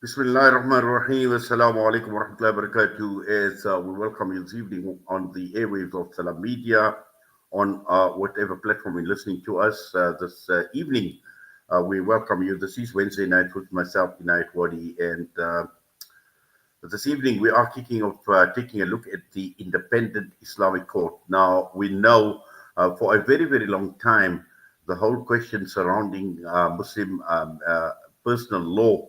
Bismillah ar-Rahman ar-Rahim. Assalamu alaikum wa rahmatullahi wa barakatuh. As we welcome you this evening on the airwaves of Salam Media, on whatever platform you're listening to us this evening. We welcome you. This is Wednesday night with myself, Inayat Wadi, and this evening we are kicking off, taking a look at the Independent Islamic Court. Now, we know for a very, very long time the whole question surrounding Muslim personal law,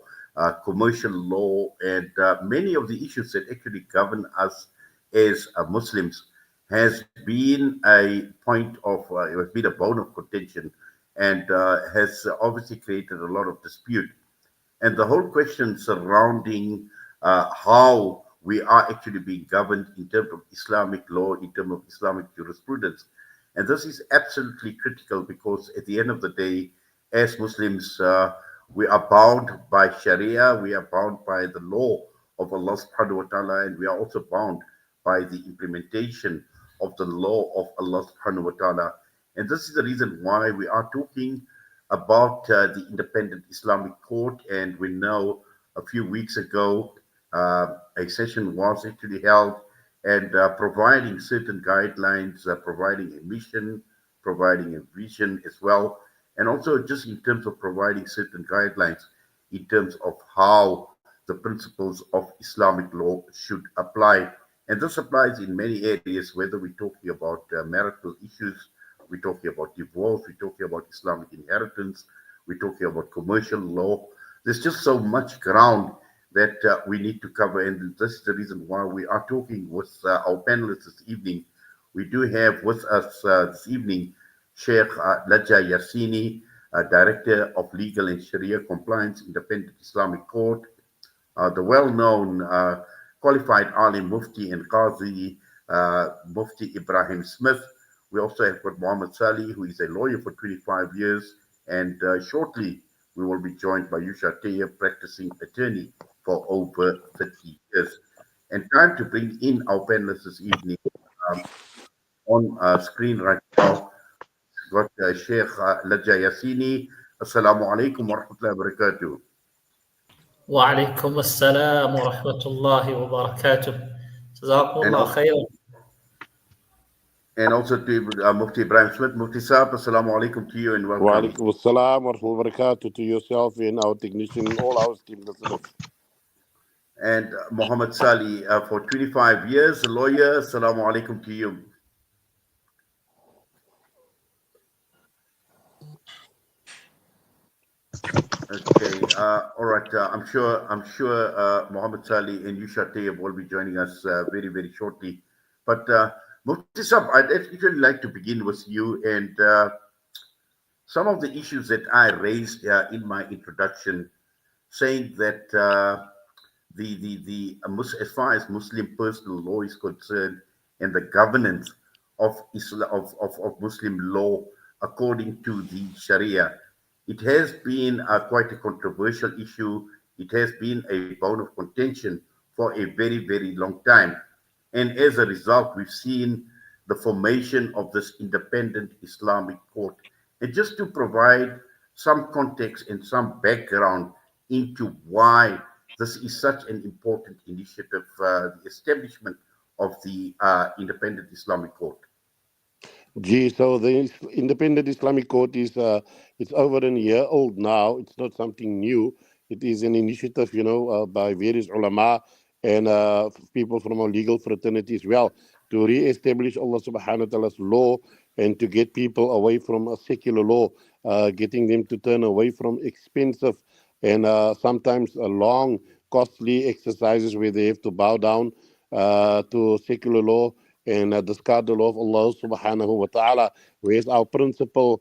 commercial law, and many of the issues that actually govern us as Muslims has been a point of, it has been a bone of contention and has obviously created a lot of dispute. And the whole question surrounding how we are actually being governed in terms of Islamic law, in terms of Islamic jurisprudence. And this is absolutely critical because at the end of the day, as Muslims, we are bound by Sharia, we are bound by the law of Allah subhanahu wa ta'ala, and we are also bound by the implementation of the law of Allah subhanahu wa ta'ala. And this is the reason why we are talking about the Independent Islamic Court. And we know a few weeks ago, a session was actually held and providing certain guidelines, providing a mission, providing a vision as well, and also just in terms of providing certain guidelines in terms of how the principles of Islamic law should apply. And this applies in many areas, whether we're talking about marital issues, we're talking about divorce, we're talking about Islamic inheritance, we're talking about commercial law. There's just so much ground that we need to cover, and this is the reason why we are talking with our panelists this evening. We do have with us this evening Sheikh Laja Yasini, Director of Legal and Sharia Compliance, Independent Islamic Court, the well-known qualified alim Mufti and Qazi Mufti Ebrahim Smith. We also have got Mohammed Sali, who is a lawyer for 25 years, and shortly we will be joined by Yousha Tayob, practicing attorney for over 30 years. And time to bring in our panelists this evening. Um, on screen right now, got Sheikh Laja Yasini. Assalamu alaikum wa rahmatullahi wa barakatuh. وعليكم السلام ورحمة الله وبركاته. جزاكم And الله also, خيرا. and also to Mufti Ibrahim Smith. Mufti Saab, assalamu alaikum to you and Wa welcome. alaikum assalam wa rahmatullahi wa barakatuh to yourself and our technician and all our esteemed listeners. And Mohammed Sali, for 25 years, a lawyer. Assalamu alaikum to you. Okay, all right. I'm sure Mohammed Sali and Yusha Tayyib will be joining us very, very shortly. But Mufti Sab, I'd actually like to begin with you and some of the issues that I raised in my introduction, saying that as far as Muslim personal law is concerned and the governance of Islam of Muslim law according to the Sharia, it has been quite a controversial issue. It has been a bone of contention for a very, very long time. And as a result, we've seen the formation of this independent Islamic court. And just to provide some context and some background into why this is such an important initiative, the establishment of the independent Islamic court. Gee, so the Independent Islamic Court is it's over a year old now. It's not something new. It is an initiative, by various ulama and people from our legal fraternity as well to re-establish Allah Subhanahu wa Taala's law and to get people away from a secular law, getting them to turn away from expensive and sometimes long, costly exercises where they have to bow down to secular law and discard the law of Allah subhanahu wa ta'ala, whereas our principle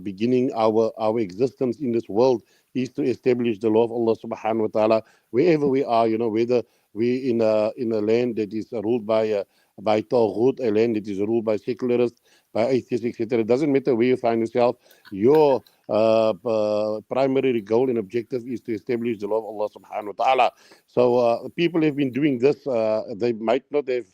beginning our existence in this world is to establish the law of Allah subhanahu wa ta'ala wherever we are, whether we in a land that is ruled by Tawghut, a land that is ruled by secularists, by atheists, etc. It doesn't matter where you find yourself, your primary goal and objective is to establish the law of Allah subhanahu wa ta'ala. So people have been doing this, they might not have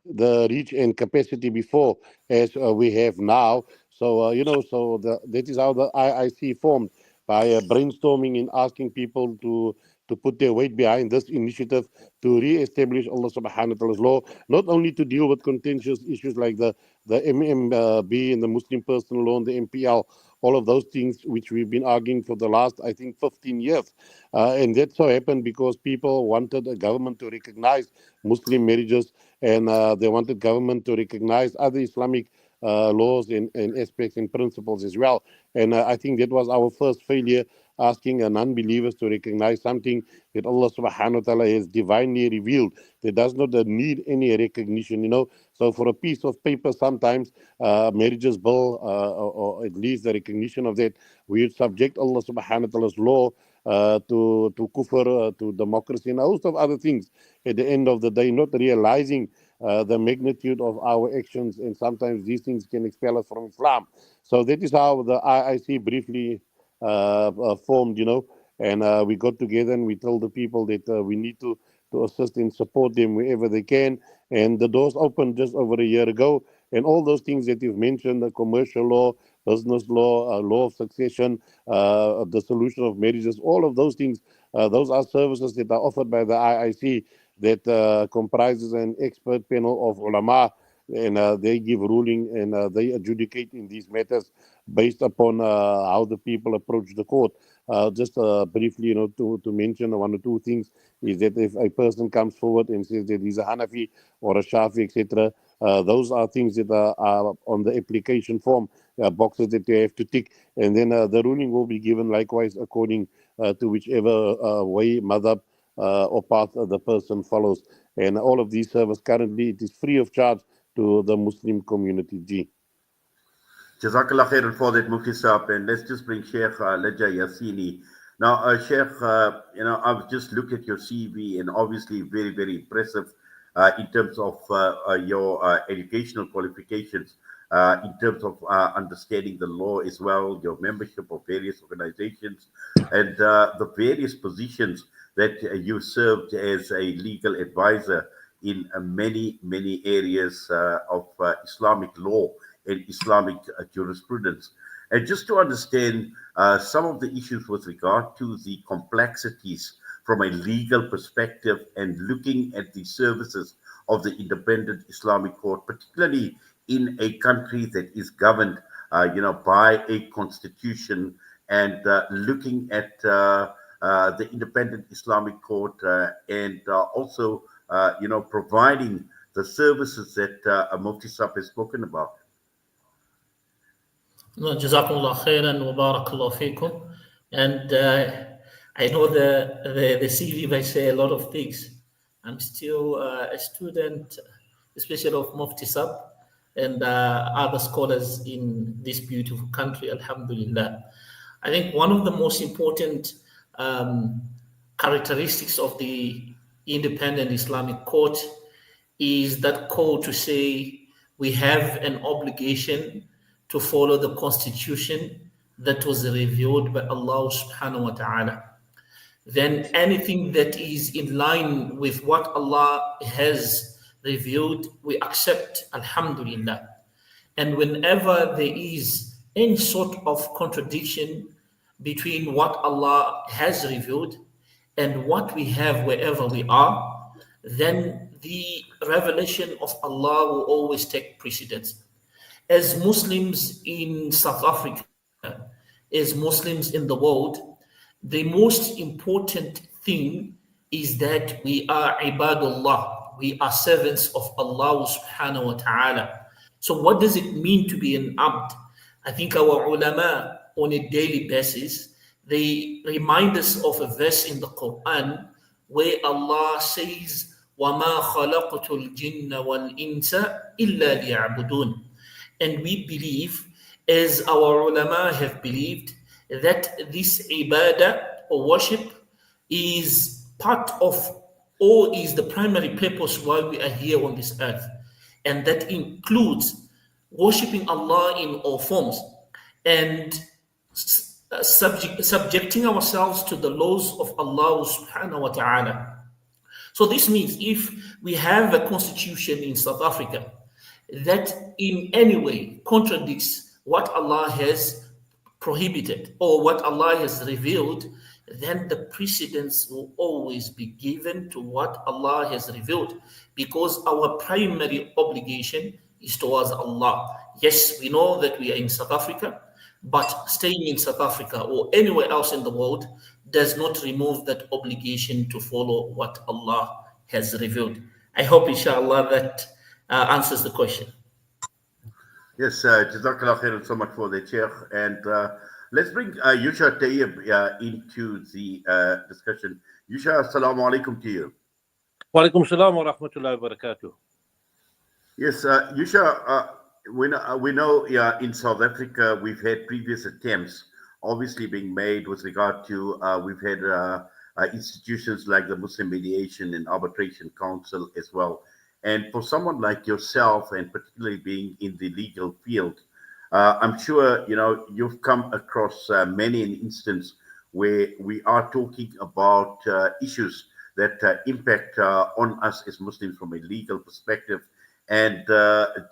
the reach and capacity before as we have now. So that is how the IIC formed by brainstorming and asking people to to put their weight behind this initiative to re-establish Allah subhanahu wa ta'ala's law, not only to deal with contentious issues like the MMB and the Muslim personal law and the MPL, all of those things which we've been arguing for the last, I think, 15 years. And that so happened because people wanted a government to recognize Muslim marriages, and they wanted government to recognize other Islamic laws and aspects and principles as well. And I think that was our first failure, asking non-believers to recognize something that Allah subhanahu wa ta'ala has divinely revealed that does not need any recognition, you know. So for a piece of paper, sometimes marriages bill, or at least the recognition of that, we would subject Allah subhanahu wa ta'ala's law to kufr, to democracy, and a host of other things at the end of the day, not realizing the magnitude of our actions, and sometimes these things can expel us from Islam. So that is how the IIC briefly formed, you know, and we got together and we told the people that we need to assist and support them wherever they can. And the doors opened just over a year ago. And all those things that you've mentioned, the commercial law, business law, law of succession, the solution of marriages, all of those things, those are services that are offered by the IIC that comprises an expert panel of ulama, and they give ruling, and they adjudicate in these matters based upon how the people approach the court. Just briefly, you know, to mention one or two things is that if a person comes forward and says that he's a Hanafi or a Shafi, etc., those are things that are on the application form, boxes that they have to tick, and then the ruling will be given likewise according to whichever way, madhab, or path the person follows. And all of these services currently, it is free of charge to the Muslim community. G. Jazakallah khairan for that, Mufti Saab. And let's just bring Sheikh Laja Yasini. Now, Sheikh, you know, I've just looked at your CV, and obviously very, very impressive in terms of your educational qualifications, in terms of understanding the law as well, your membership of various organizations, and the various positions that you served as a legal advisor in many, many areas of Islamic law and Islamic jurisprudence. And just to understand some of the issues with regard to the complexities from a legal perspective and looking at the services of the Independent Islamic Court, particularly in a country that is governed, you know, by a constitution, and looking at the Independent Islamic Court, and also, you know, providing the services that Mufti Saab has spoken about. No, Jazakumullah khairan wa barakallah fikum. And I know the CV may say a lot of things. I'm still a student, especially of Mufti Saab and other scholars in this beautiful country, Alhamdulillah. I think one of the most important characteristics of the Independent Islamic Court is that call to say we have an obligation to follow the constitution that was revealed by Allah subhanahu wa ta'ala. Then anything that is in line with what Allah has revealed, we accept, alhamdulillah. And whenever there is any sort of contradiction between what Allah has revealed and what we have wherever we are, then the revelation of Allah will always take precedence. As Muslims in South Africa, as Muslims in the world, the most important thing is that we are ibadullah, we are servants of Allah subhanahu wa ta'ala. So what does it mean to be an abd? I think our ulama on a daily basis, they remind us of a verse in the Quran where Allah says, وَمَا خَلَقْتُ الْجِنَّ وَالْإِنسَ إِلَّا لِيَعْبُدُونَ. And we believe, as our ulama have believed, that this ibadah or worship is part of, or is the primary purpose why we are here on this earth. And that includes worshiping Allah in all forms and subjecting ourselves to the laws of Allah subhanahu wa ta'ala. So this means if we have a constitution in South Africa that in any way contradicts what Allah has prohibited or what Allah has revealed, then the precedence will always be given to what Allah has revealed, because our primary obligation is towards Allah. Yes, we know that we are in South Africa, but staying in South Africa or anywhere else in the world does not remove that obligation to follow what Allah has revealed. I hope, inshallah, that answers the question. Yes, Jazakallah khairan so much for the Sheikh. And let's bring Yousha Tayob into the discussion. Yousha, assalamu alaikum to you. Walaikum salam wa rahmatullahi wa barakatuh. Yes, Yousha, we know in South Africa we've had previous attempts obviously being made with regard to, we've had institutions like the Muslim Mediation and Arbitration Council as well. And for someone like yourself, and particularly being in the legal field, I'm sure you've come across many an instance where we are talking about issues that impact on us as Muslims from a legal perspective, and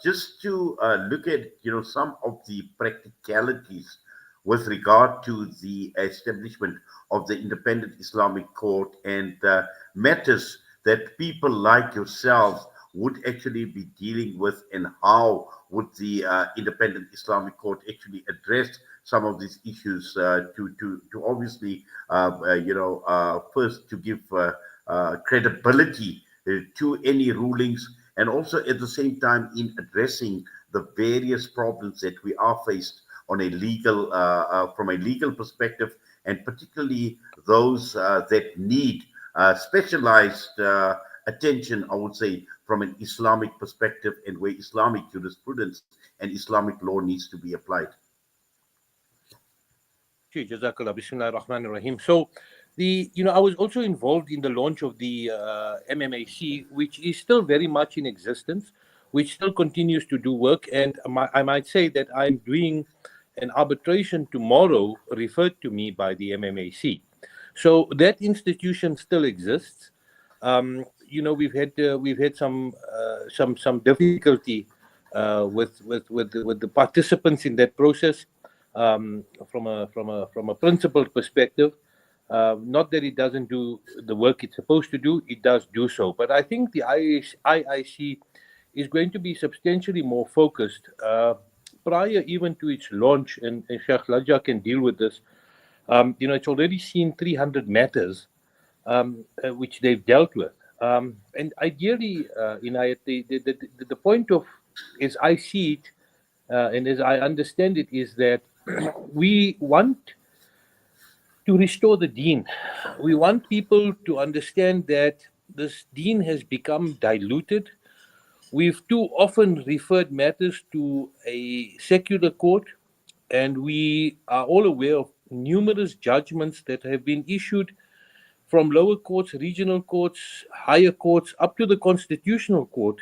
just to look at some of the practicalities with regard to the establishment of the Independent Islamic Court and matters that people like yourselves would actually be dealing with, and how would the Independent Islamic Court actually address some of these issues to obviously first to give credibility to any rulings, and also at the same time in addressing the various problems that we are faced on a legal from a legal perspective, and particularly those that need specialized attention, I would say, from an Islamic perspective, and where Islamic jurisprudence and Islamic law needs to be applied. Jazakallah. Bismillah ar-Rahman ar-Rahim. So, I was also involved in the launch of the MMAC, which is still very much in existence, which still continues to do work. And I might say that I'm doing an arbitration tomorrow referred to me by the MMAC. So that institution still exists. We've had some difficulty with the participants in that process from a principled perspective. Not that it doesn't do the work it's supposed to do; it does do so. But I think the IIC is going to be substantially more focused prior even to its launch, and Sheikh Laja can deal with this. It's already seen 300 matters which they've dealt with. And ideally, the point of, as I see it, and as I understand it, is that we want to restore the deen. We want people to understand that this deen has become diluted. We've too often referred matters to a secular court, and we are all aware of numerous judgments that have been issued from lower courts, regional courts, higher courts, up to the Constitutional Court,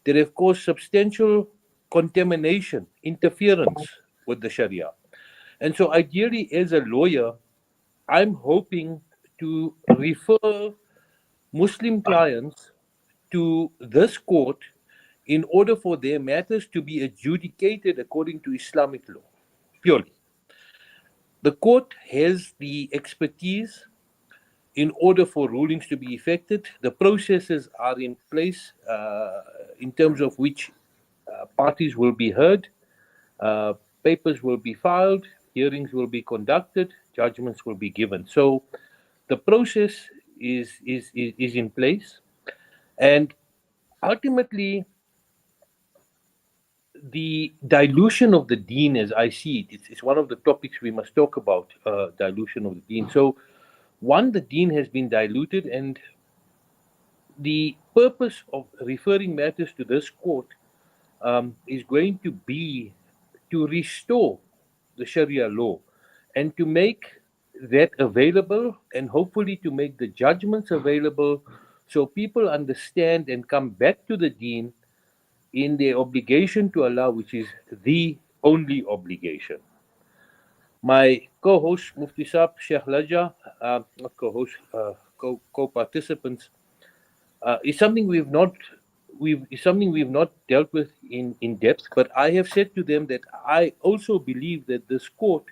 that have caused substantial contamination, interference with the Sharia. And so ideally, as a lawyer, I'm hoping to refer Muslim clients to this court in order for their matters to be adjudicated according to Islamic law, purely. The court has the expertise in order for rulings to be effected. The processes are in place in terms of which parties will be heard, papers will be filed, hearings will be conducted, judgments will be given. So the process is in place, and ultimately the dilution of the deen, as I see it, it's one of the topics we must talk about, dilution of the deen. So one, the deen has been diluted, and the purpose of referring matters to this court is going to be to restore the Sharia law and to make that available, and hopefully to make the judgments available, so people understand and come back to the deen in their obligation to Allah, which is the only obligation. My co-host Mufti Saab, Sheikh Laja, not co-host, co-participants, is something we've not dealt with in depth. But I have said to them that I also believe that this court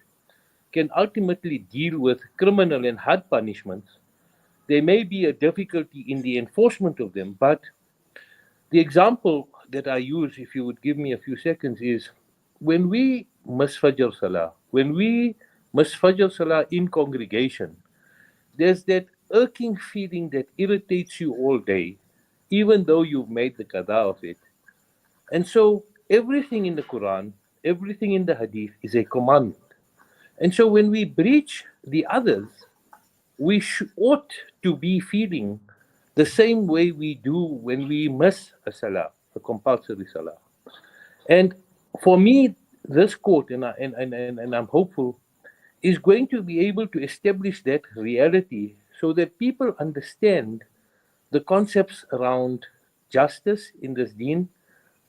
can ultimately deal with criminal and hard punishments. There may be a difficulty in the enforcement of them, but the example that I use, if you would give me a few seconds, is when we miss Fajr Salah, when we miss Fajr Salah in congregation, there's that irking feeling that irritates you all day, even though you've made the qada of it. And so everything in the Quran, everything in the Hadith is a commandment. And so when we breach the others, we ought to be feeling the same way we do when we miss a salah, a compulsory salah. And for me, this court, and I'm hopeful, is going to be able to establish that reality so that people understand the concepts around justice in this deen,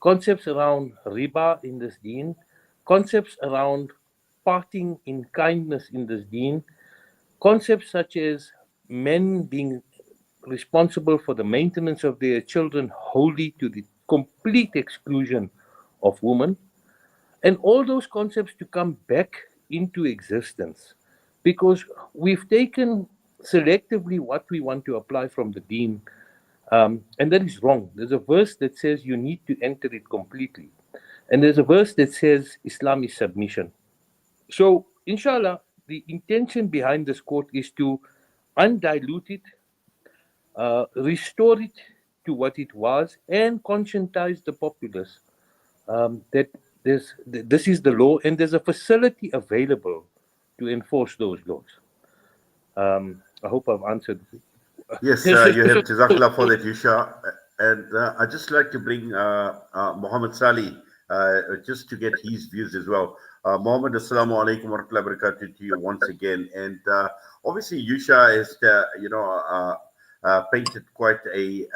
concepts around riba in this deen, concepts around parting in kindness in this deen, concepts such as men being responsible for the maintenance of their children wholly to the complete exclusion of women, and all those concepts to come back into existence, because we've taken selectively what we want to apply from the deen, and that is wrong. There's a verse that says you need to enter it completely, and there's a verse that says Islam is submission. So, inshallah, the intention behind this court is to undilute it, restore it to what it was, and conscientize the populace that this is the law, and there's a facility available to enforce those laws. I hope I've answered. Yes, you have Jazakallah for that, Yousha. And I'd just like to bring Mohammed Sali just to get his views as well. Mohammed, assalamu alaikum wa rahmatullahi wa barakatuh to you once again. And obviously, Yousha has, painted quite a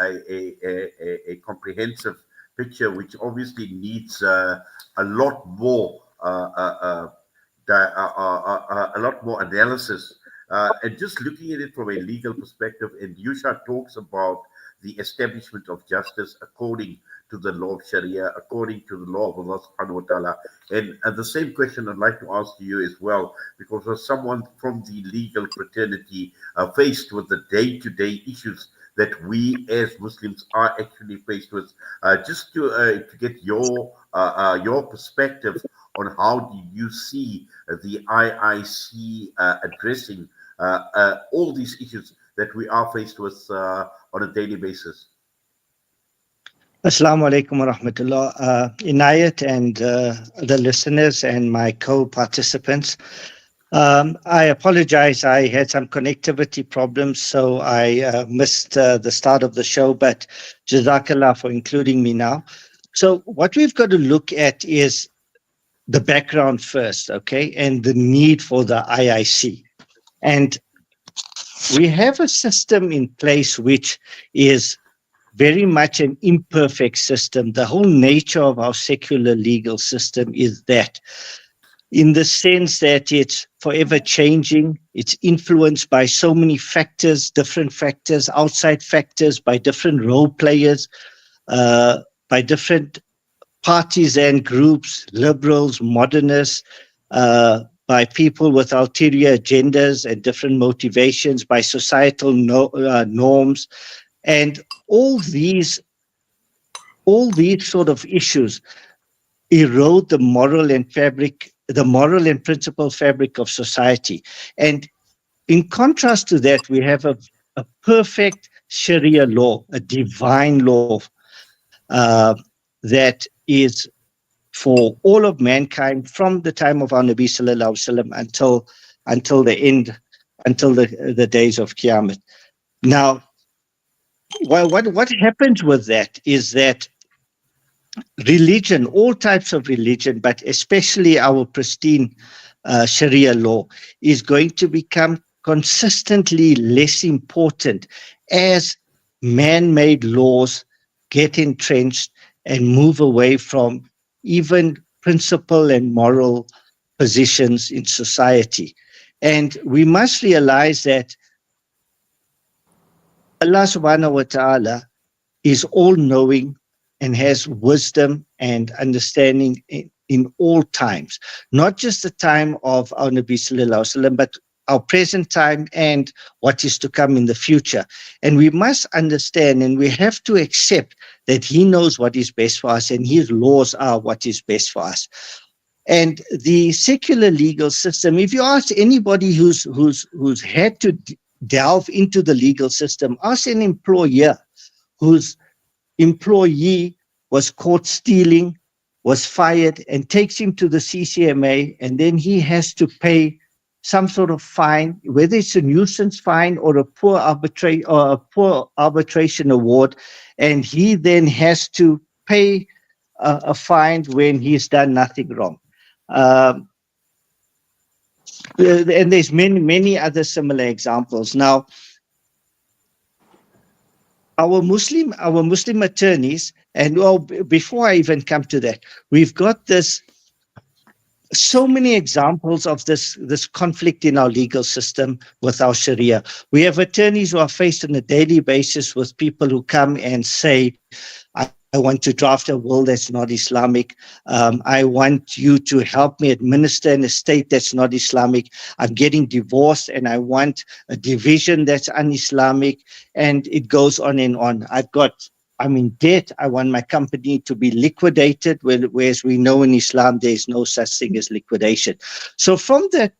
comprehensive picture, which obviously needs a lot more analysis. And just looking at it from a legal perspective, and Yousha talks about the establishment of justice according to the law of Sharia, according to the law of Allah subhanahu wa ta'ala. And the same question I'd like to ask to you as well, because as someone from the legal fraternity faced with the day-to-day issues that we as Muslims are actually faced with, just to get your perspective on how do you see the IIC addressing all these issues that we are faced with on a daily basis. Assalamu alaikum wa rahmatullah. Inayat and the listeners and my co-participants. I apologize, I had some connectivity problems, so I missed the start of the show, but Jazakallah for including me now. So what we've got to look at is the background first, okay, and the need for the IIC. And we have a system in place which is very much an imperfect system. The whole nature of our secular legal system is that, in the sense that it's forever changing, it's influenced by so many factors, different factors, outside factors, by different role players, by different parties and groups, liberals, modernists, by people with ulterior agendas and different motivations, by societal norms, and all these sort of issues erode the moral and principal fabric of society. And in contrast to that, we have a perfect Sharia law, a divine law that is for all of mankind from the time of our Nabi Sallallahu Alaihi Wasallam until the end, until the days of Qiyamah. Now, what happens with that is that religion, all types of religion, but especially our pristine Sharia law, is going to become consistently less important as man-made laws get entrenched and move away from even principle and moral positions in society. And we must realize that Allah subhanahu wa ta'ala is all-knowing and has wisdom and understanding in in all times, not just the time of our Nabi Sallallahu Alaihi Wasallam, but our present time and what is to come in the future. And we must understand and we have to accept that he knows what is best for us and his laws are what is best for us. And the secular legal system, if you ask anybody who's had to delve into the legal system, ask an employer whose employee was caught stealing, was fired, and takes him to the CCMA, and then he has to pay some sort of fine, whether it's a nuisance fine or a poor arbitration award, and he then has to pay a fine when he's done nothing wrong. And there's many other similar examples. Now, our Muslim attorneys, and well, before I even come to that, we've got so many examples of this conflict in our legal system with our Sharia. We have attorneys who are faced on a daily basis with people who come and say, I want to draft a will that's not Islamic. I want you to help me administer an estate that's not Islamic. I'm getting divorced and I want a division that's un-Islamic. And it goes on and on. I'm in debt. I want my company to be liquidated, whereas we know in Islam there's no such thing as liquidation. So from that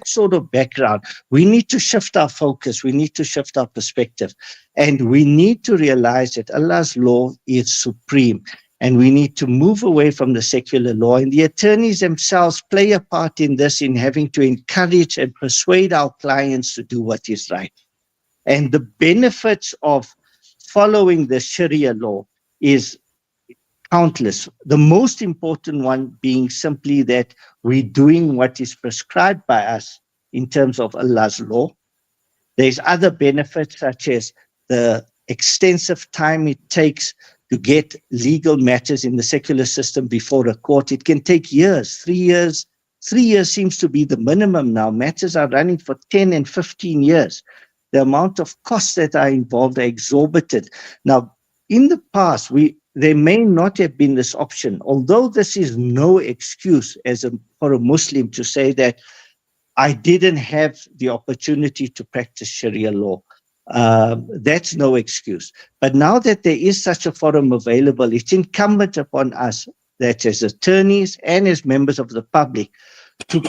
sort of background, we need to shift our focus. We need to shift our perspective. And we need to realize that Allah's law is supreme. And we need to move away from the secular law. And the attorneys themselves play a part in this, in having to encourage and persuade our clients to do what is right. And the benefits of following the Sharia law is countless. The most important one being simply that we're doing what is prescribed by us in terms of Allah's law. There's other benefits such as the extensive time it takes to get legal matters in the secular system before a court. It can take years, 3 years. 3 years seems to be the minimum now. Matters are running for 10 and 15 years. The amount of costs that are involved are exorbitant. Now, in the past, there may not have been this option, although this is no excuse for a Muslim to say that I didn't have the opportunity to practice Sharia law. That's no excuse. But now that there is such a forum available, it's incumbent upon us, that as attorneys and as members of the public, to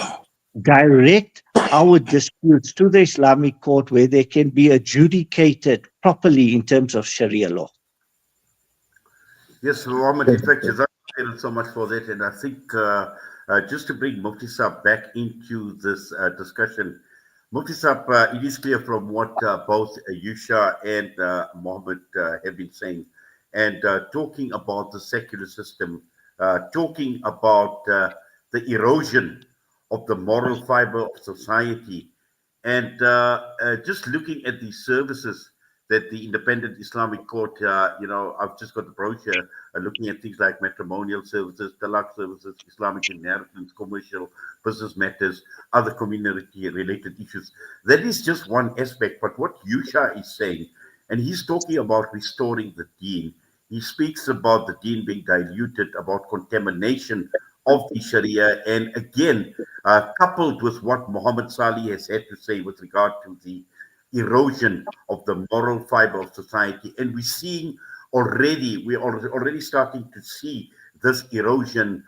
direct our disputes to the Islamic court where they can be adjudicated properly in terms of Sharia law. Yes, Mohammed, in fact, thank you so much for that. And I think just to bring Mufti Saab back into this discussion, Mufti Saab, it is clear from what both Yousha and Mohammed have been saying, and talking about the secular system, talking about the erosion of the moral fiber of society, and just looking at the services that the Independent Islamic Court, I've just got the brochure looking at things like matrimonial services, talaq services, Islamic inheritance, commercial, business matters, other community-related issues. That is just one aspect. But what Yousha is saying, and he's talking about restoring the deen. He speaks about the deen being diluted, about contamination of the Sharia, and again, coupled with what Mohammed Sali has had to say with regard to the erosion of the moral fiber of society. And we're already starting to see this erosion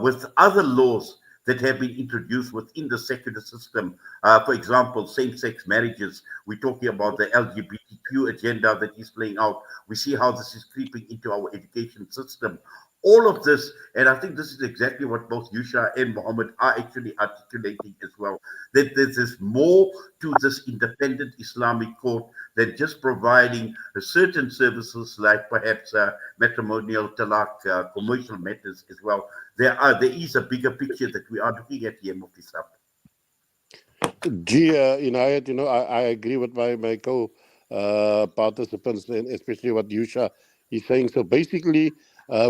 with other laws that have been introduced within the secular system. For example, same-sex marriages. We're talking about the LGBTQ agenda that is playing out. We see how this is creeping into our education system. All of this, and I think this is exactly what both Yousha and Mohammed are actually articulating as well, that there's more to this independent Islamic court than just providing certain services like perhaps matrimonial, talaq, commercial matters as well. There is a bigger picture that we are looking at here, Mufti Saab. Gee, Inayat, I agree with my co-participants, and especially what Yousha is saying. So basically,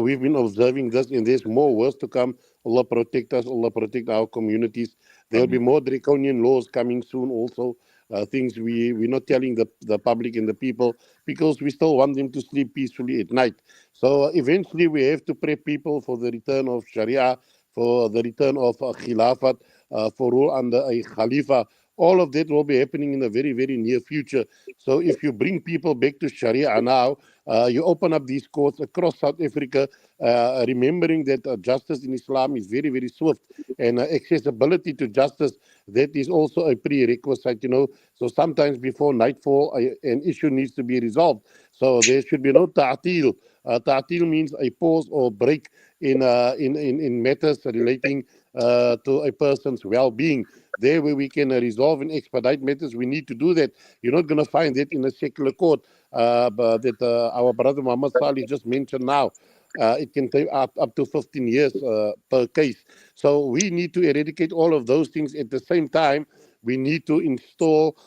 we've been observing this, and there's more worse to come. Allah protect us, Allah protect our communities. There'll be more draconian laws coming soon also, things we're not telling the public and the people, because we still want them to sleep peacefully at night. So eventually we have to prep people for the return of Sharia, for the return of Khilafat, for rule under a Khalifa. All of that will be happening in the very, very near future. So if you bring people back to Sharia now, you open up these courts across South Africa, remembering that justice in Islam is very, very swift, and accessibility to justice, that is also a prerequisite, So sometimes before nightfall, an issue needs to be resolved. So there should be no ta'til. Ta'til means a pause or break in matters relating to a person's well-being. There where we can resolve and expedite matters, we need to do that. You're not going to find that in a secular court but that our brother Mohammed Sali just mentioned now. It can take up to 15 years per case. So we need to eradicate all of those things. At the same time, we need to install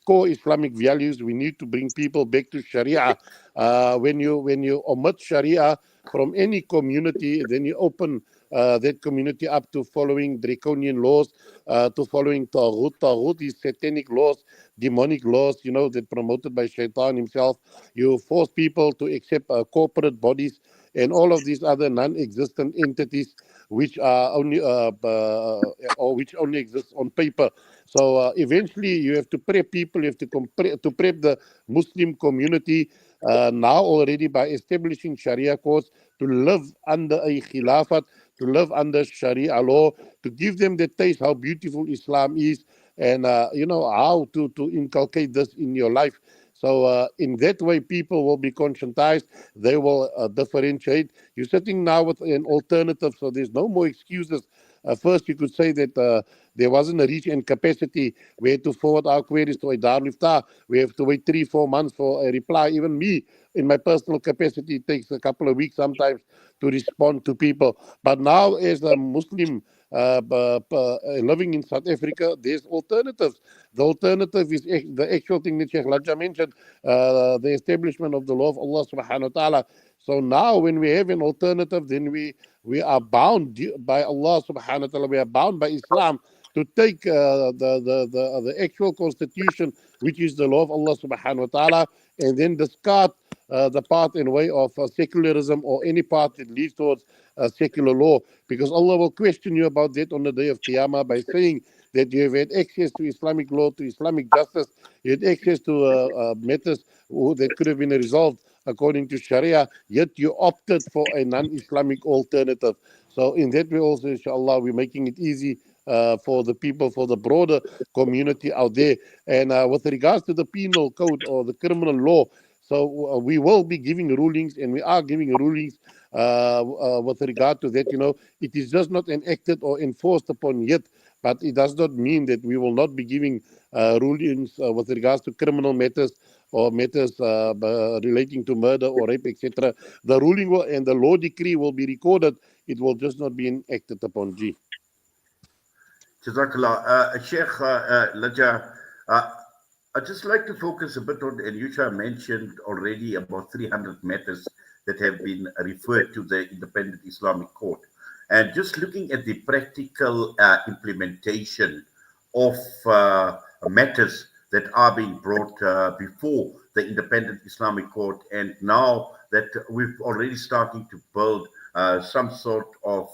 core Islamic values. We need to bring people back to Sharia. When you omit Sharia from any community, then you open that community up to following draconian laws, to following Taghut. Taghut is satanic laws, demonic laws, that promoted by Shaitan himself. You force people to accept corporate bodies and all of these other non-existent entities which are only or which only exist on paper. So eventually you have to prep people, you have to prep the Muslim community now already by establishing Sharia courts to live under a khilafat, to live under Sharia law, to give them the taste how beautiful Islam is, and how to inculcate this in your life. So in that way, people will be conscientized. They will differentiate. You're sitting now with an alternative, so there's no more excuses. First, you could say that there wasn't a reach and capacity. We had to forward our queries to a Darul Iftaa. We have to wait 3-4 months for a reply. Even me, in my personal capacity, it takes a couple of weeks sometimes to respond to people. But now, as a Muslim living in South Africa, there's alternatives. The alternative is the actual thing that Sheikh Laja mentioned, the establishment of the law of Allah subhanahu wa ta'ala. So now when we have an alternative, then we are bound by Allah subhanahu wa ta'ala, we are bound by Islam to take the actual constitution, which is the law of Allah subhanahu wa ta'ala, and then discard the path and way of secularism or any path that leads towards secular law, because Allah will question you about that on the day of Qiyamah by saying that you have had access to Islamic law, to Islamic justice, you had access to matters that could have been resolved according to Sharia, yet you opted for a non-Islamic alternative. So in that way also, inshallah, we're making it easy for the people, for the broader community out there. And with regards to the penal code or the criminal law, so we will be giving rulings, and we are giving rulings with regard to that. It is just not enacted or enforced upon yet, but it does not mean that we will not be giving rulings with regards to criminal matters or matters relating to murder or rape, etc. The ruling and the law decree will be recorded. It will just not be enacted upon. G. Jazakallah. Sheikh Laja, I'd just like to focus a bit on, and Yousha mentioned already about 300 matters that have been referred to the Independent Islamic Court. And just looking at the practical implementation of matters that are being brought before the Independent Islamic Court, and now that we've already starting to build some sort of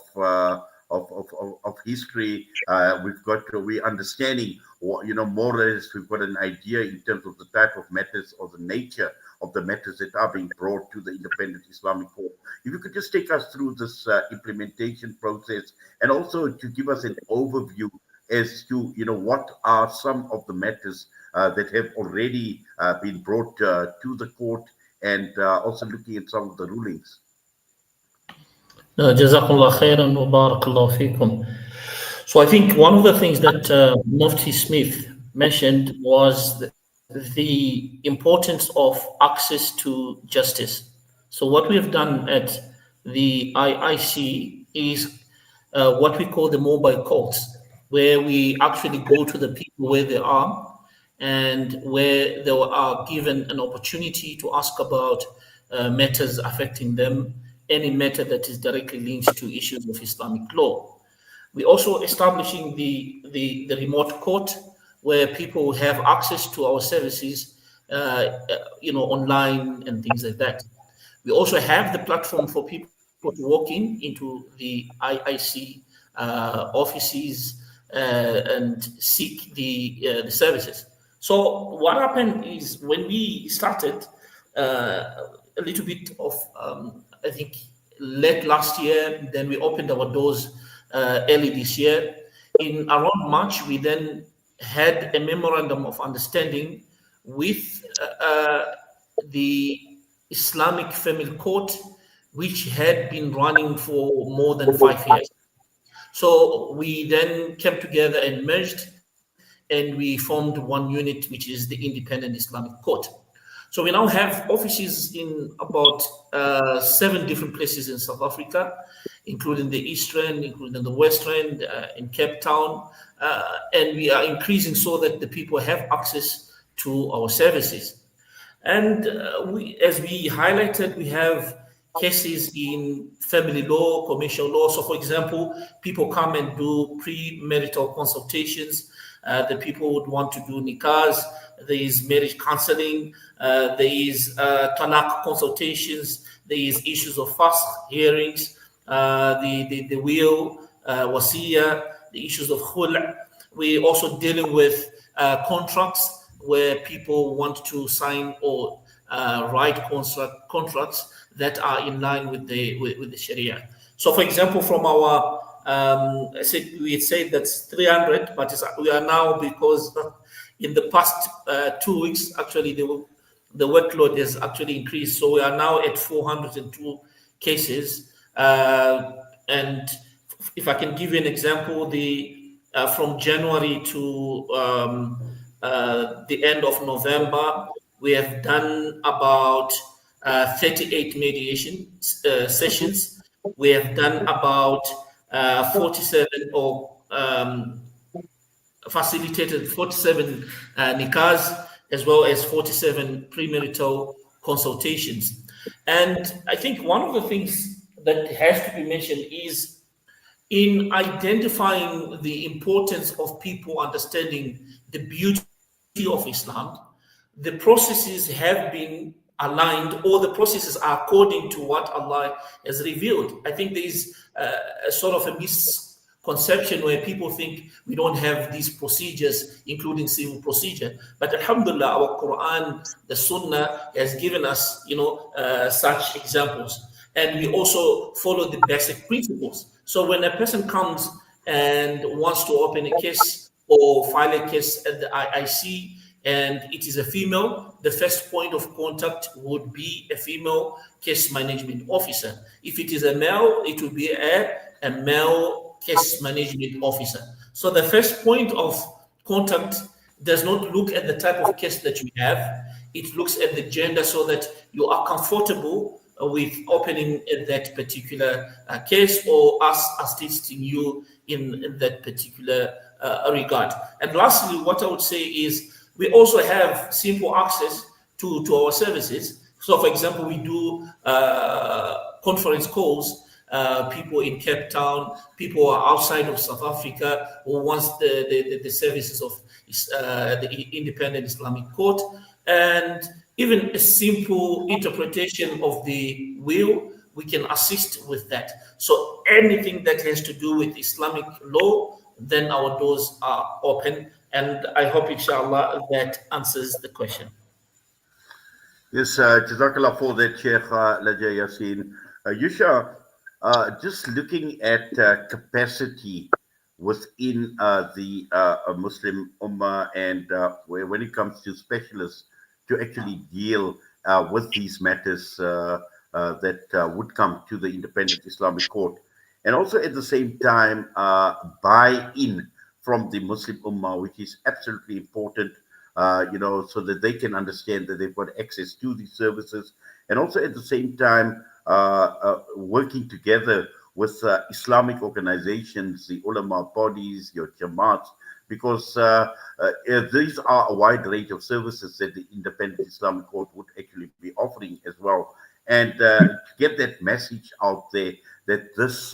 history, we're understanding, more or less we've got an idea in terms of the type of matters or the nature of the matters that are being brought to the Independent Islamic Court. If you could just take us through this implementation process, and also to give us an overview as to, what are some of the matters that have already been brought to the court, and also looking at some of the rulings. Jazakallah khairan wa barakallahu feekum. So I think one of the things that Mufti Smith mentioned was the importance of access to justice. So what we have done at the IIC is what we call the mobile courts, where we actually go to the people where they are, and where they are given an opportunity to ask about matters affecting them, any matter that is directly linked to issues of Islamic law. We're also establishing the remote court, where people have access to our services, online and things like that. We also have the platform for people to walk into the IIC offices and seek the services. So what happened is when we started a little bit of, I think, late last year, then we opened our doors early this year. In around March, we then had a memorandum of understanding with the Islamic Family Court, which had been running for more than 5 years. So we then came together and merged, and we formed one unit, which is the Independent Islamic Court. So we now have offices in about 7 different places in South Africa, including the East Rand, including the West Rand, in Cape Town, and we are increasing so that the people have access to our services. And as we highlighted, we have cases in family law, commercial law. So, for example, people come and do premarital consultations. The people would want to do nikahs. There is marriage counseling. There is talaq consultations. There is issues of fast hearings. The will, wasiya, the issues of khul'. We're also dealing with contracts where people want to sign or write contracts that are in line with the Sharia. So, for example, from our we had said that's 300, but we are now, because in the past 2 weeks, actually, the workload has actually increased. So we are now at 402 cases. And if I can give you an example, from January to the end of November, we have done about 38 mediation sessions. We have done about 47 or facilitated 47 nikahs, as well as 47 premarital consultations. And I think one of the things that has to be mentioned is in identifying the importance of people understanding the beauty of Islam, the processes have been aligned, or the processes are according to what Allah has revealed. I think there is a sort of a misconception where people think we don't have these procedures, including civil procedure. But alhamdulillah, our Quran, the Sunnah, has given us, such examples. And we also follow the basic principles. So when a person comes and wants to open a case or file a case at the IIC, and it is a female, the first point of contact would be a female case management officer. If it is a male, it will be a male case management officer. So the first point of contact does not look at the type of case that you have. It looks at the gender, so that you are comfortable with opening that particular case, or us assisting you in that particular regard. And lastly, what I would say is we also have simple access to our services. So, for example, we do conference calls. People in Cape Town, people are outside of South Africa who wants the services of the Independent Islamic Court, and even a simple interpretation of the will, we can assist with that. So anything that has to do with Islamic law, then our doors are open. And I hope, inshallah, that answers the question. Yes, Jazakallah for that, Sheikh Laja Yassin. Yousha, just looking at capacity within the Muslim Ummah, and when it comes to specialists to actually deal with these matters that would come to the Independent Islamic Court, and also at the same time buy-in from the Muslim Ummah, which is absolutely important, so that they can understand that they've got access to these services, and also at the same time working together with Islamic organizations, the ulama bodies, your jamaats, because these are a wide range of services that the Independent Islamic Court would actually be offering as well. And to get that message out there that this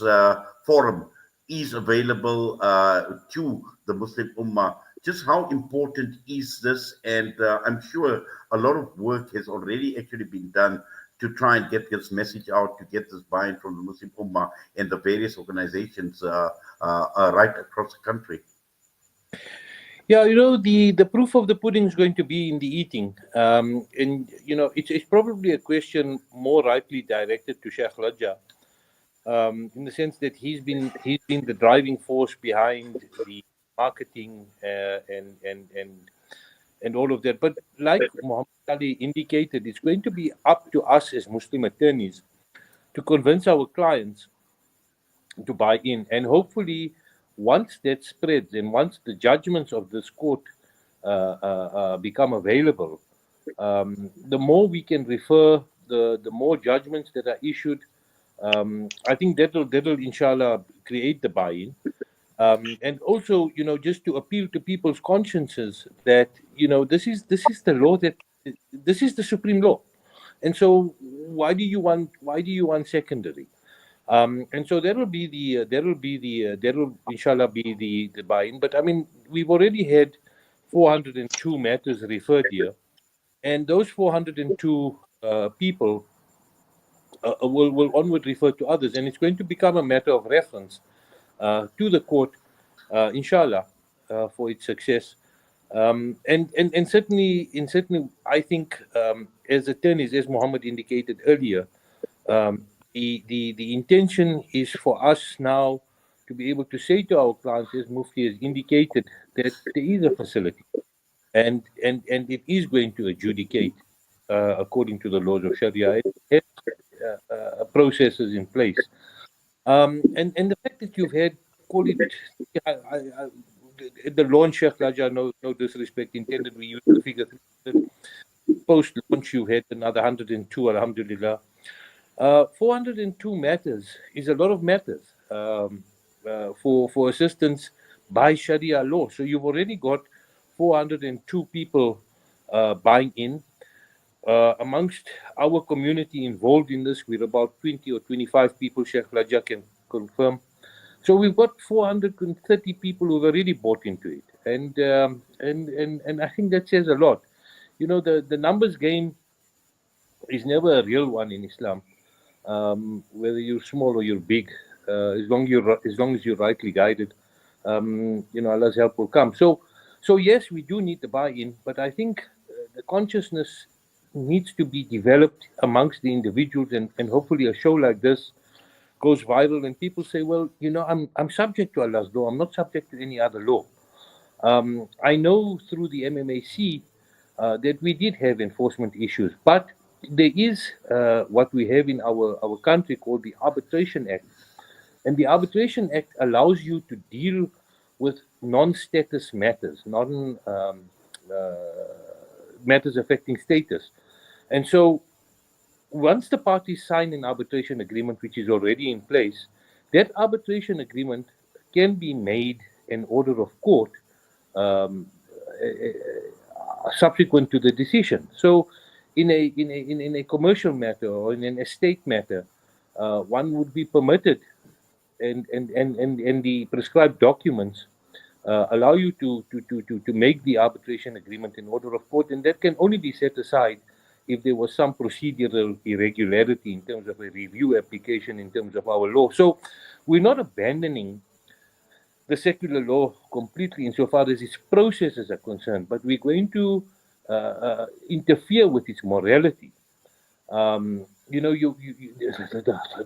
forum is available to the Muslim Ummah just how important is this? And I'm sure a lot of work has already actually been done to try and get this message out, to get this buy-in from the Muslim Ummah and the various organizations right across the country. Yeah, the proof of the pudding is going to be in the eating. And it's probably a question more rightly directed to Sheikh Laja, in the sense that he's been the driving force behind the marketing, and all of that. But like Mohammed Sali indicated, it's going to be up to us as Muslim attorneys to convince our clients to buy in. And hopefully, once that spreads and once the judgments of this court become available, the more we can refer, the more judgments that are issued. I think that'll inshallah create the buy-in. And also, just to appeal to people's consciences that this is the law, that this is the supreme law, and so why do you want secondary? And so there will inshallah be the buy-in. But I mean, we've already had 402 matters referred here, and those 402 people will onward refer to others, and it's going to become a matter of reference to the court, inshallah, for its success. And certainly, I think, as attorneys, as Muhammad indicated earlier, the intention is for us now to be able to say to our clients, as Mufti has indicated, that there is a facility, and it is going to adjudicate according to the laws of Sharia. It has processes in place. And the fact that you've had, call it, the launch, Sheikh Laja, no disrespect intended, we use the figure 300. Post launch, you had another 102, alhamdulillah. 402 matters is a lot of matters for assistance by Sharia law. So you've already got 402 people buying in. Amongst our community involved in this, we're about 20 or 25 people, Sheikh Laja can confirm. So we've got 430 people who've already bought into it. And I think that says a lot. The numbers game is never a real one in Islam. Whether you're small or you're big, as long as you're rightly guided, Allah's help will come. So yes, we do need the buy-in, but I think the consciousness needs to be developed amongst the individuals, and hopefully a show like this goes viral and people say, well, I'm subject to Allah's law. I'm not subject to any other law. I know through the MMAC that we did have enforcement issues, but there is what we have in our country called the Arbitration Act. And the Arbitration Act allows you to deal with non-status matters, matters affecting status. And so once the parties sign an arbitration agreement, which is already in place, that arbitration agreement can be made an order of court um, subsequent to the decision. So in a commercial matter or in an estate matter, one would be permitted, and the prescribed documents allow you to make the arbitration agreement in order of court, and that can only be set aside if there was some procedural irregularity in terms of a review application in terms of our law. So we're not abandoning the secular law completely insofar as its processes are concerned, but we're going to interfere with its morality. The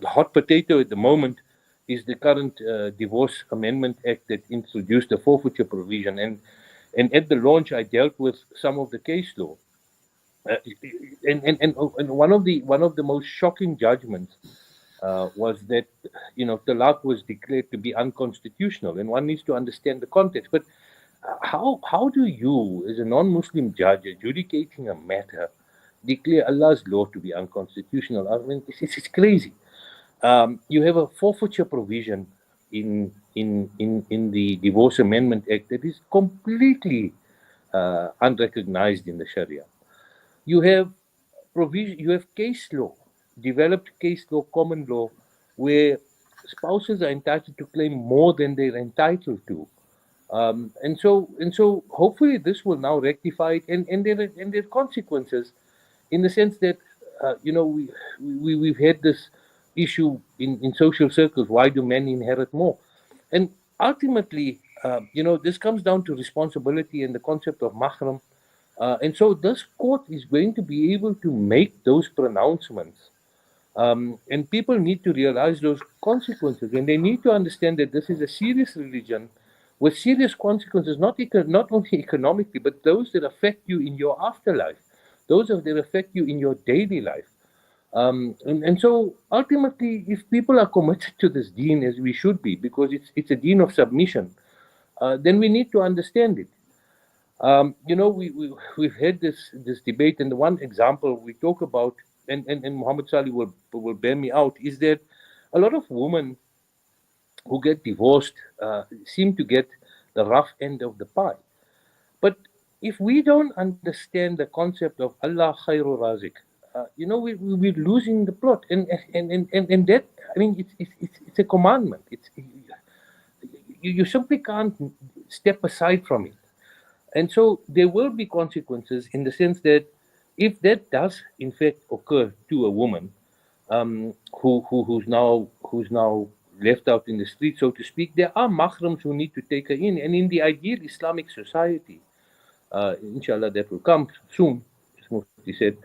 hot potato at the moment is the current Divorce Amendment Act that introduced a forfeiture provision, and at the launch I dealt with some of the case law. And one of the most shocking judgments was that talaq was declared to be unconstitutional, and one needs to understand the context. But how do you, as a non-Muslim judge adjudicating a matter, declare Allah's law to be unconstitutional? I mean, it's crazy. You have a forfeiture provision in the Divorce Amendment Act that is completely unrecognized in the Sharia. You have provision. You have case law, developed case law, common law, where spouses are entitled to claim more than they're entitled to And so hopefully this will now rectify it, and there are consequences, in the sense that we've had this issue in social circles. Why do men inherit more? And ultimately, this comes down to responsibility and the concept of mahram. And so this court is going to be able to make those pronouncements. And people need to realize those consequences, and they need to understand that this is a serious religion with serious consequences, not only economically, but those that affect you in your afterlife, those that affect you in your daily life. And so ultimately, if people are committed to this deen, as we should be, because it's a deen of submission, then we need to understand it. We've had this debate, and the one example we talk about, and Muhammad Sali will bear me out, is that a lot of women who get divorced seem to get the rough end of the pie. But if we don't understand the concept of Allah Khairul Razik, we're losing the plot. And that, I mean, it's a commandment. You simply can't step aside from it. And so there will be consequences, in the sense that if that does in fact occur to a woman who's now left out in the street, so to speak, there are mahrams who need to take her in. And in the ideal Islamic society, inshallah that will come soon, as Mufti said,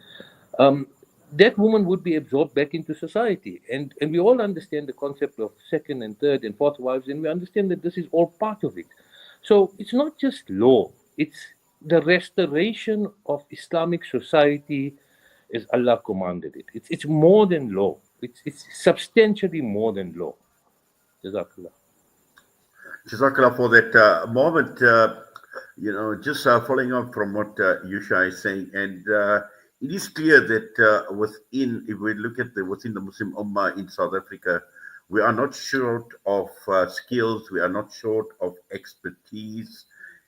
that woman would be absorbed back into society. And we all understand the concept of second and third and fourth wives, and we understand that this is all part of it. So it's not just law, it's the restoration of Islamic society as Allah commanded it. It's more than law. It's substantially more than law. Jazakallah. Jazakallah for that. Mohammed, just following up from what Yousha is saying, and it is clear that if we look at within the Muslim Ummah in South Africa, we are not short of skills, we are not short of expertise,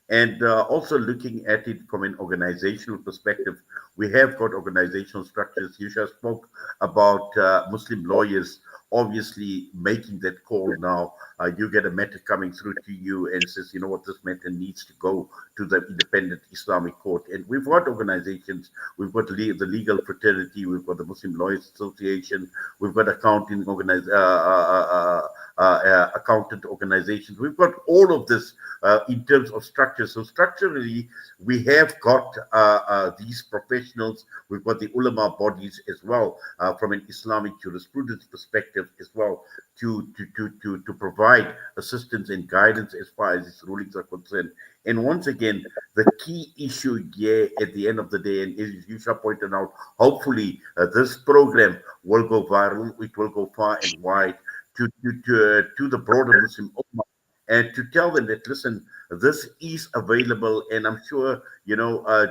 and also looking at it from an organizational perspective, we have got organizational structures. Yousha spoke about Muslim lawyers obviously making that call now. You get a matter coming through to you and says, you know what, this matter needs to go to the Independent Islamic Court. And we've got organizations, we've got the legal fraternity, we've got the Muslim Lawyers Association, we've got accountant organizations. We've got all of this in terms of structure. So structurally, we have got these professionals. We've got the ulama bodies as well, from an Islamic jurisprudence perspective as well, to provide assistance and guidance as far as these rulings are concerned. And once again, the key issue here at the end of the day, and as Yousha pointed out, hopefully this program will go viral, it will go far and wide to the broader Muslim Ummah, and to tell them that, listen, this is available. And I'm sure,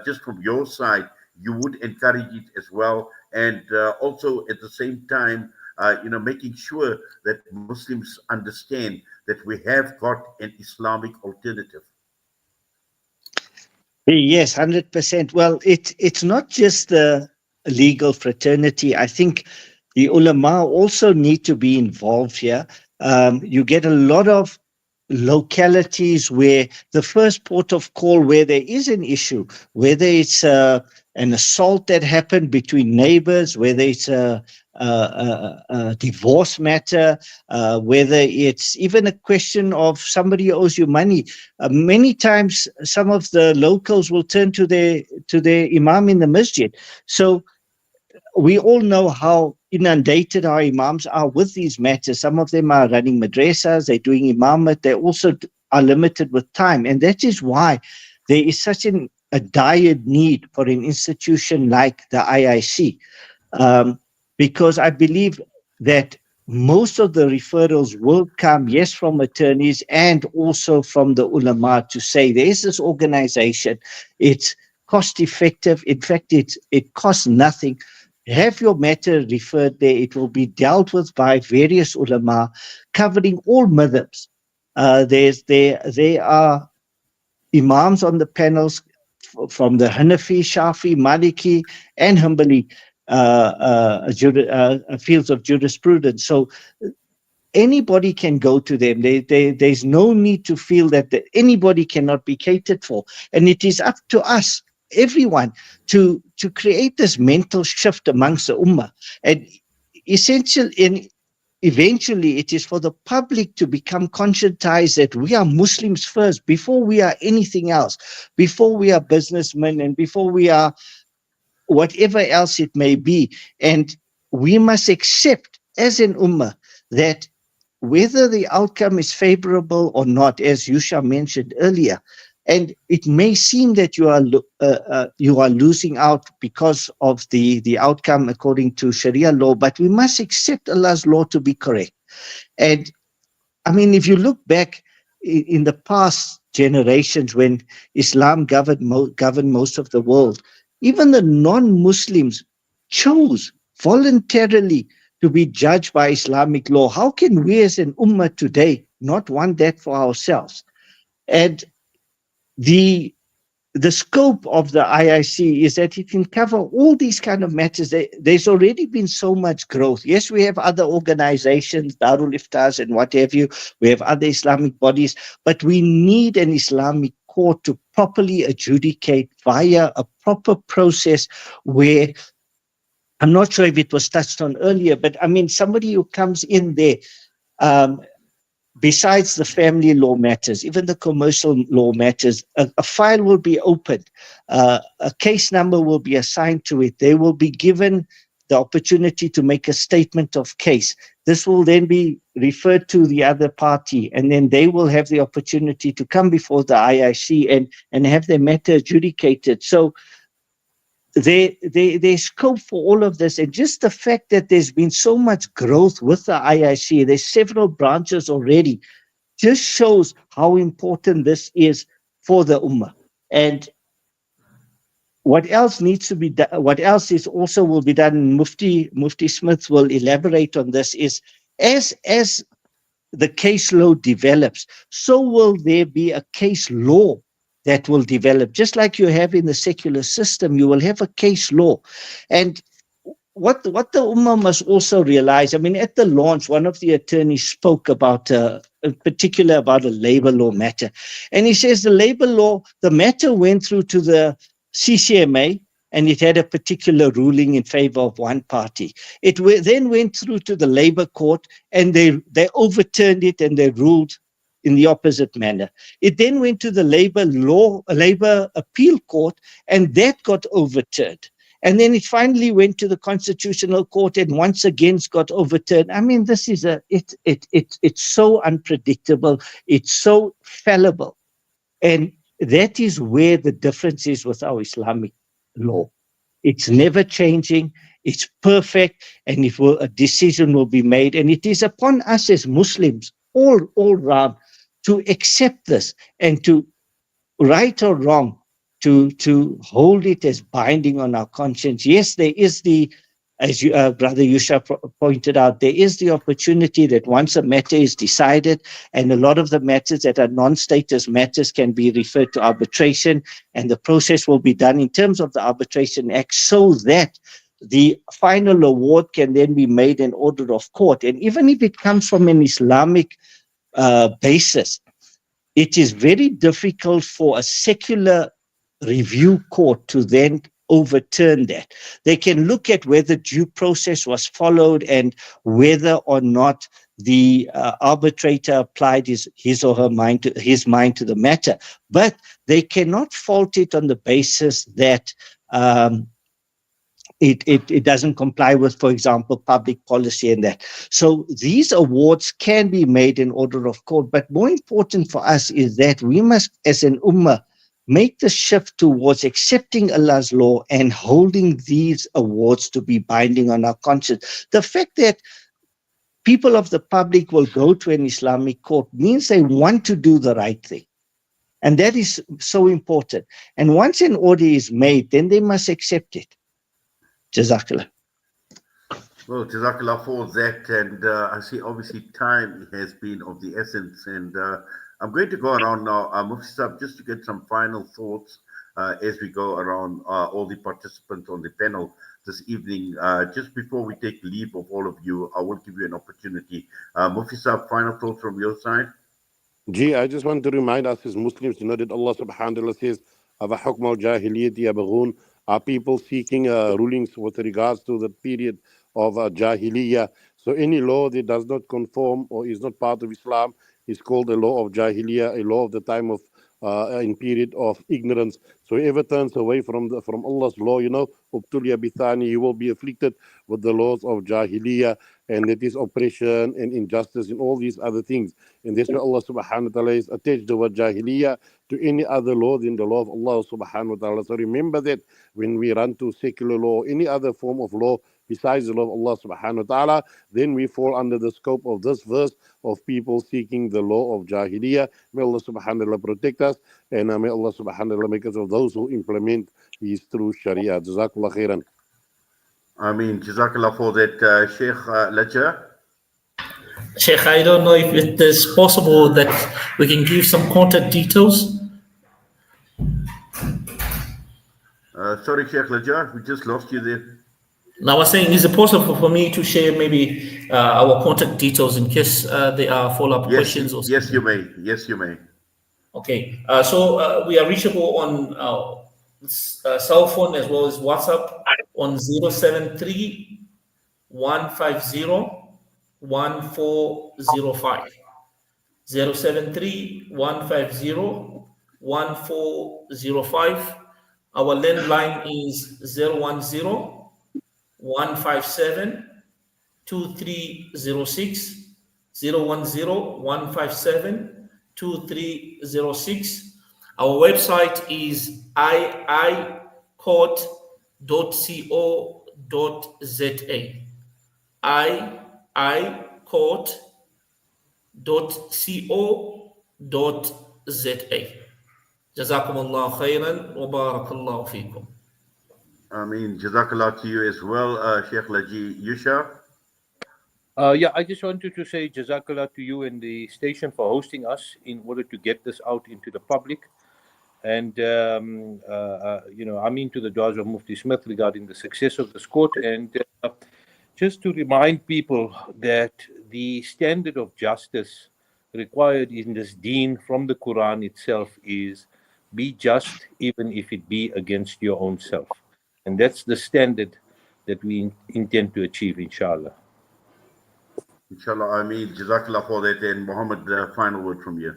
just from your side, you would encourage it as well. And also at the same time, making sure that Muslims understand that we have got an Islamic alternative. Yes, 100%. Well, it's not just the legal fraternity. I think the ulama also need to be involved here. You get a lot of localities where the first port of call, where there is an issue, whether it's an assault that happened between neighbors, whether it's a divorce matter, whether it's even a question of somebody owes you money. Many times, some of the locals will turn to their imam in the masjid. So we all know how inundated our imams are with these matters. Some of them are running madrasas, they're doing imamat, they also are limited with time. And that is why there is such a dire need for an institution like the IIC. Because I believe that most of the referrals will come, yes, from attorneys and also from the ulama, to say there's this organization, it's cost effective. In fact, it costs nothing. Have your matter referred there. It will be dealt with by various ulama covering all madhabs. There are imams on the panels from the Hanafi, Shafi, Maliki, and Hanbali fields of jurisprudence. So anybody can go to them. There's no need to feel that anybody cannot be catered for. And it is up to us, everyone, to create this mental shift amongst the ummah. And eventually it is for the public to become conscientized that we are Muslims first, before we are anything else, before we are businessmen and before we are whatever else it may be. And we must accept as an ummah that whether the outcome is favorable or not, as Yousha mentioned earlier, and it may seem that you are losing out because of the outcome according to Sharia law, but we must accept Allah's law to be correct. And I mean, if you look back in the past generations when Islam governed most of the world, even the non-Muslims chose voluntarily to be judged by Islamic law. How can we as an ummah today not want that for ourselves? And the scope of the IIC is that it can cover all these kind of matters. There's already been so much growth. Yes, we have other organizations, Darul Iftars and what have you. We have other Islamic bodies, but we need an Islamic court to properly adjudicate via a proper process where, I'm not sure if it was touched on earlier, but I mean, somebody who comes in there, besides the family law matters, even the commercial law matters, a file will be opened, a case number will be assigned to it. They will be given the opportunity to make a statement of case. This will then be referred to the other party, and then they will have the opportunity to come before the IIC and have their matter adjudicated. So there's scope for all of this, and just the fact that there's been so much growth with the IIC, there's several branches already, just shows how important this is for the ummah. And what else needs to be done, what else is also will be done, Mufti Smith will elaborate on this, is as the case law develops, so will there be a case law that will develop. Just like you have in the secular system, you will have a case law. And what the Ummah must also realize, I mean, at the launch, one of the attorneys spoke about, in particular about a labor law matter. And he says the labor law, the matter went through to the CCMA, and it had a particular ruling in favor of one party. It then went through to the labor court, and they overturned it and they ruled in the opposite manner. It then went to the labor appeal court, and that got overturned. And then it finally went to the constitutional court, and once again it got overturned. I mean, this is it's so unpredictable. It's so fallible. And that is where the difference is with our Islamic law. It's never changing. It's perfect. And a decision will be made. And it is upon us as Muslims all round to accept this and to, right or wrong, to hold it as binding on our conscience. Yes, there is as Brother Yousha pointed out, there is the opportunity that once a matter is decided, and a lot of the matters that are non-status matters can be referred to arbitration, and the process will be done in terms of the Arbitration Act, so that the final award can then be made in order of court. And even if it comes from an Islamic basis, it is very difficult for a secular review court to then overturn that. They can look at whether due process was followed and whether or not the arbitrator applied his or her mind to the matter, but they cannot fault it on the basis that it doesn't comply with, for example, public policy and that. So these awards can be made in order of court, but more important for us is that we must, as an ummah, make the shift towards accepting Allah's law and holding these awards to be binding on our conscience. The fact that people of the public will go to an Islamic court means they want to do the right thing. And that is so important. And once an order is made, then they must accept it. Jazakallah. Well, Jazakallah for that. And I see obviously time has been of the essence. And I'm going to go around now, Mufti Sahib, just to get some final thoughts as we go around all the participants on the panel. this evening. Just before we take leave of all of you, I will give you an opportunity. Mufti Sahib, final thoughts from your side? Gee, I just want to remind us as Muslims, that Allah subhanahu wa ta'ala says, "Afa-hukm al-jahiliyyati yabghun," are people seeking rulings with regards to the period of Jahiliyyah. So any law that does not conform or is not part of Islam is called a law of Jahiliyyah, a law of the time of in period of ignorance. So whoever turns away from Allah's law, ubtuliya bithani, he will be afflicted with the laws of Jahiliyyah, and that is oppression and injustice and all these other things. And that's why Allah subhanahu wa ta'ala is attached the word Jahiliyyah to any other law than the law of Allah subhanahu wa ta'ala. So remember that when we run to secular law, any other form of law besides the law of Allah subhanahu wa ta'ala, then we fall under the scope of this verse of people seeking the law of Jahiliyyah. May Allah subhanahu wa ta'ala protect us, and may Allah subhanahu wa ta'ala make us of those who implement His true Shariah. Jazakallah khairan. I mean, Jazakallah for that, Sheikh Laja. Sheikh, I don't know if it is possible that we can give some contact details. Sorry, Sheikh Laja, we just lost you there. Now, I was saying, is it possible for me to share maybe our contact details in case there are follow-up questions? Or yes, you may. Yes, you may. Okay. So we are reachable on cell phone as well as WhatsApp on 073 150 1405. 073 150 1405. Our landline is 010 157 2306. 010 157 2306. Our website is iicourt.co.za. iicourt.co.za. Jazakumullah khairan wa barakallahu feekum. I mean, Jazakallah to you as well, Sheikh Laji. Yousha? Yeah, I just wanted to say Jazakallah to you and the station for hosting us in order to get this out into the public. And, I mean to the du'as of Mufti Smith regarding the success of this court. And just to remind people that the standard of justice required in this deen from the Quran itself is be just even if it be against your own self. And that's the standard that we intend to achieve, inshallah. Inshallah, I mean, Jazakallah for that. And Mohammed, final word from you.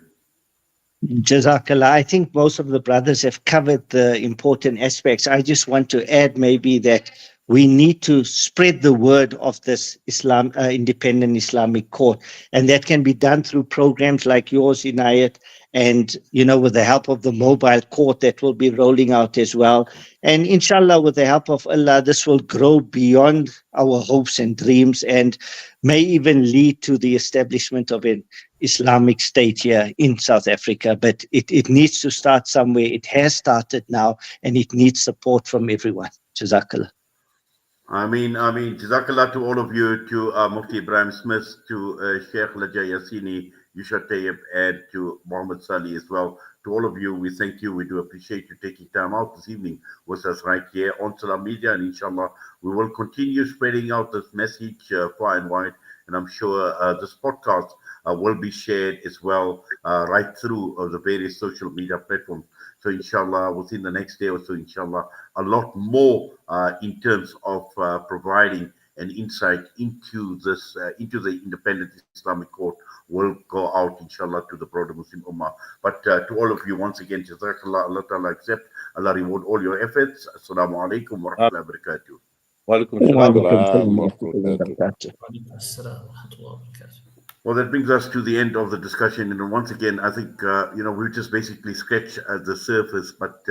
Jazakallah. I think most of the brothers have covered the important aspects. I just want to add maybe that we need to spread the word of this Independent Islamic Court, and that can be done through programs like yours, Inayat, and with the help of the mobile court that will be rolling out as well. And inshallah, with the help of Allah, this will grow beyond our hopes and dreams, and may even lead to the establishment of an Islamic state here in South Africa. But it needs to start somewhere. It has started now, and it needs support from everyone. Jazakallah. I mean, Jazakallah to all of you, to Mufti Ebrahim Smith, to Sheikh Laja Yasini, Yousha Tayob, and to Mohammed Sali as well. To all of you, we thank you. We do appreciate you taking time out this evening with us right here on Salam Media. And inshallah, we will continue spreading out this message far and wide. And I'm sure this podcast will be shared as well right through the various social media platforms. So inshallah, within the next day or so, inshallah, a lot more in terms of providing an insight into this, into the Independent Islamic Court will go out, inshallah, to the broader Muslim Ummah. But to all of you, once again, Jazakallah, Allah Ta'ala accept, Allah reward all your efforts. Assalamu alaikum wa rahmatullahi wa barakatuh. Wa alaikum Assalam. Well, that brings us to the end of the discussion. And once again, I think, we just basically scratch the surface, but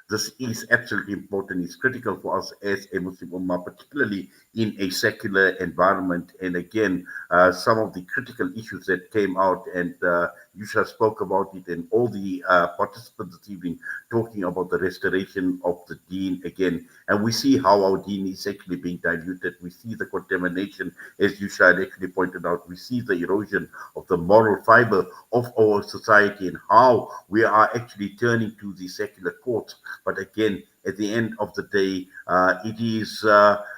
this is absolutely important. It's critical for us as a Muslim Ummah, particularly in a secular environment. And again, some of the critical issues that came out, and Yousha spoke about it, and all the participants this evening talking about the restoration of the deen again. And we see how our deen is actually being diluted. We see the contamination, as Yousha had actually pointed out. We see the erosion of the moral fiber of our society, and how we are actually turning to the secular courts But again, at the end of the day, it is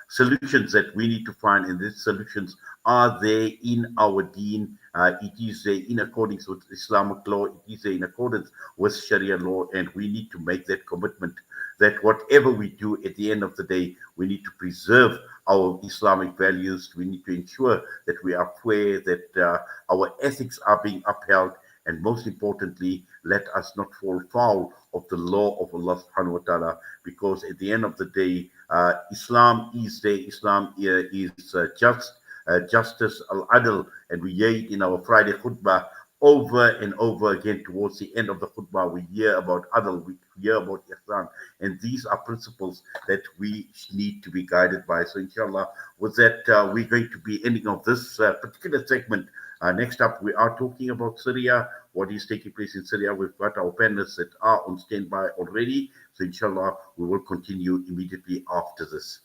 solutions that we need to find, and these solutions are there in our deen. It is there in accordance with Islamic law. It is there in accordance with Sharia law, and we need to make that commitment that whatever we do at the end of the day, we need to preserve our Islamic values. We need to ensure that we are fair, that our ethics are being upheld, and most importantly, let us not fall foul of the law of Allah subhanahu wa ta'ala, because at the end of the day, Islam is there. Islam is justice, al-adl, and we hear it in our Friday khutbah over and over again. Towards the end of the khutbah, we hear about adl, we hear about ihsan, and these are principles that we need to be guided by. So inshallah, with that, we're going to be ending of this particular segment. Next up, we are talking about Syria, what is taking place in Syria. We've got our panelists that are on standby already. So inshallah, we will continue immediately after this.